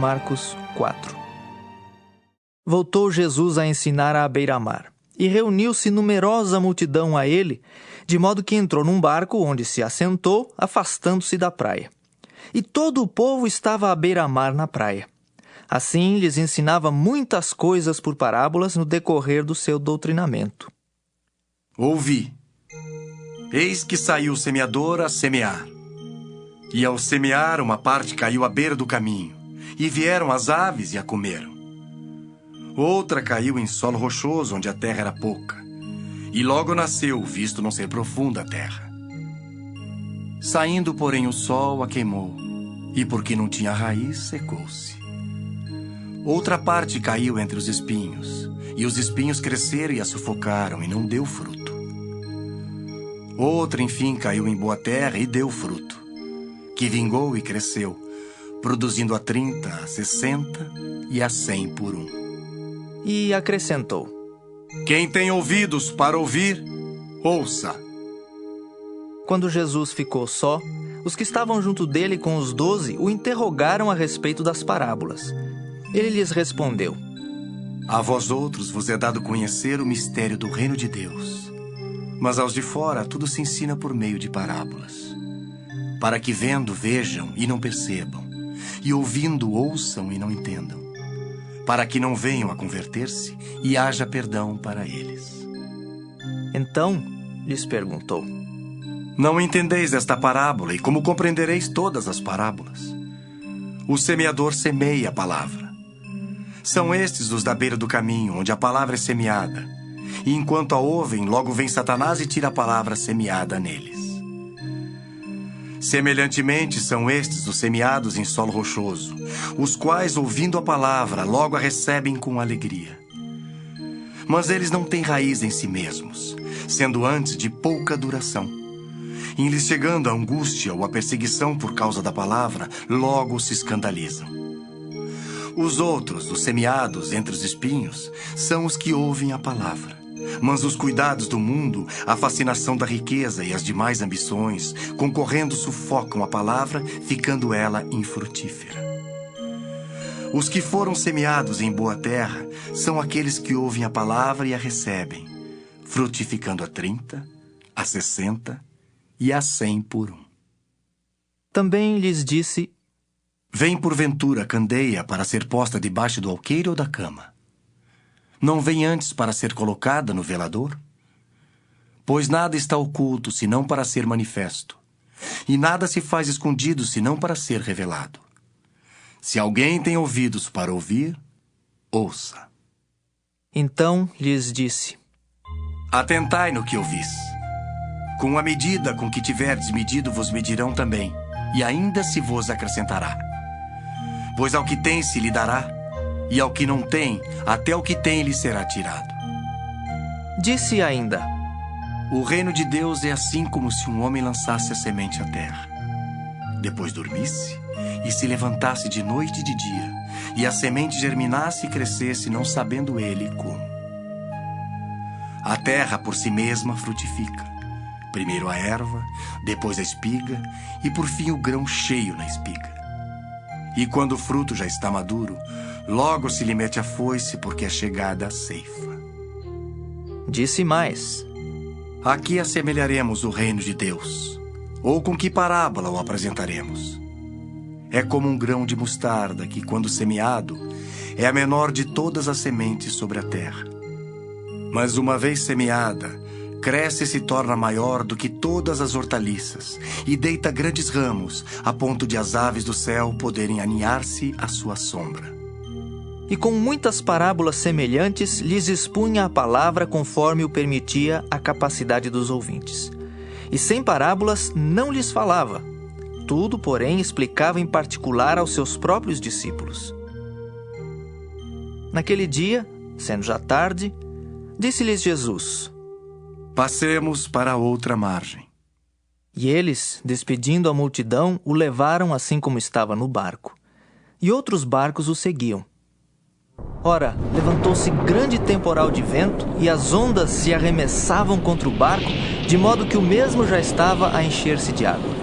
Marcos 4. Voltou Jesus a ensinar à beira-mar, e reuniu-se numerosa multidão a ele, de modo que entrou num barco onde se assentou, afastando-se da praia. E todo o povo estava à beira-mar na praia. Assim lhes ensinava muitas coisas por parábolas no decorrer do seu doutrinamento. Ouvi. Eis que saiu o semeador a semear. E ao semear, uma parte caiu à beira do caminho, e vieram as aves e a comeram. Outra caiu em solo rochoso, onde a terra era pouca, e logo nasceu, visto não ser profunda a terra. Saindo, porém, o sol a queimou, e porque não tinha raiz, secou-se. Outra parte caiu entre os espinhos, e os espinhos cresceram e a sufocaram, e não deu fruto. Outra, enfim, caiu em boa terra e deu fruto, que vingou e cresceu, produzindo a 30, a 60 e a 100 por um. E acrescentou: Quem tem ouvidos para ouvir, ouça. Quando Jesus ficou só, os que estavam junto dele com os 12 o interrogaram a respeito das parábolas. Ele lhes respondeu: A vós outros vos é dado conhecer o mistério do reino de Deus, mas aos de fora tudo se ensina por meio de parábolas, para que vendo vejam e não percebam, e ouvindo ouçam e não entendam, para que não venham a converter-se e haja perdão para eles. Então lhes perguntou: Não entendeis esta parábola, e como compreendereis todas as parábolas? O semeador semeia a palavra. São estes os da beira do caminho, onde a palavra é semeada, e enquanto a ouvem, logo vem Satanás e tira a palavra semeada neles. Semelhantemente são estes os semeados em solo rochoso, os quais, ouvindo a palavra, logo a recebem com alegria. Mas eles não têm raiz em si mesmos, sendo antes de pouca duração. Em lhes chegando a angústia ou a perseguição por causa da palavra, logo se escandalizam. Os outros, os semeados entre os espinhos, são os que ouvem a palavra. Mas os cuidados do mundo, a fascinação da riqueza e as demais ambições, concorrendo, sufocam a palavra, ficando ela infrutífera. Os que foram semeados em boa terra são aqueles que ouvem a palavra e a recebem, frutificando a 30, a 60 e a 100 por um. Também lhes disse: Vem porventura a candeia para ser posta debaixo do alqueire ou da cama? Não vem antes para ser colocada no velador? Pois nada está oculto, senão para ser manifesto, e nada se faz escondido, senão para ser revelado. Se alguém tem ouvidos para ouvir, ouça. Então lhes disse: Atentai no que ouvis. Com a medida com que tiverdes medido, vos medirão também, e ainda se vos acrescentará. Pois ao que tem se lhe dará, e ao que não tem, até o que tem lhe será tirado. Disse ainda: O reino de Deus é assim como se um homem lançasse a semente à terra. Depois dormisse e se levantasse de noite e de dia, e a semente germinasse e crescesse, não sabendo ele como. A terra por si mesma frutifica. Primeiro a erva, depois a espiga, e por fim o grão cheio na espiga. E quando o fruto já está maduro, logo se lhe mete a foice, porque é chegada a ceifa. Disse mais: A que assemelharemos o reino de Deus? Ou com que parábola o apresentaremos? É como um grão de mostarda que, quando semeado, é a menor de todas as sementes sobre a terra. Mas uma vez semeada, cresce e se torna maior do que todas as hortaliças, e deita grandes ramos, a ponto de as aves do céu poderem aninhar-se à sua sombra. E com muitas parábolas semelhantes lhes expunha a palavra conforme o permitia a capacidade dos ouvintes. E sem parábolas não lhes falava. Tudo, porém, explicava em particular aos seus próprios discípulos. Naquele dia, sendo já tarde, disse-lhes Jesus: Passemos para outra margem. E eles, despedindo a multidão, o levaram assim como estava no barco. E outros barcos o seguiam. Ora, levantou-se grande temporal de vento, e as ondas se arremessavam contra o barco, de modo que o mesmo já estava a encher-se de água.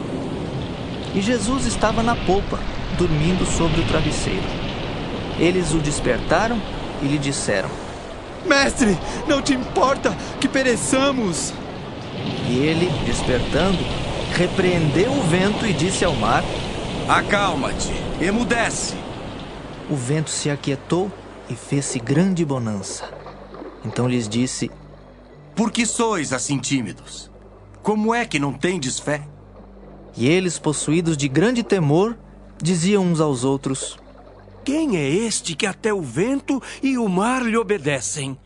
E Jesus estava na popa, dormindo sobre o travesseiro. Eles o despertaram e lhe disseram: Mestre, não te importa que pereçamos? E ele, despertando, repreendeu o vento e disse ao mar: Acalma-te, emudece. O vento se aquietou e fez-se grande bonança. Então lhes disse: Por que sois assim tímidos? Como é que não tendes fé? E eles, possuídos de grande temor, diziam uns aos outros: Quem é este que até o vento e o mar lhe obedecem?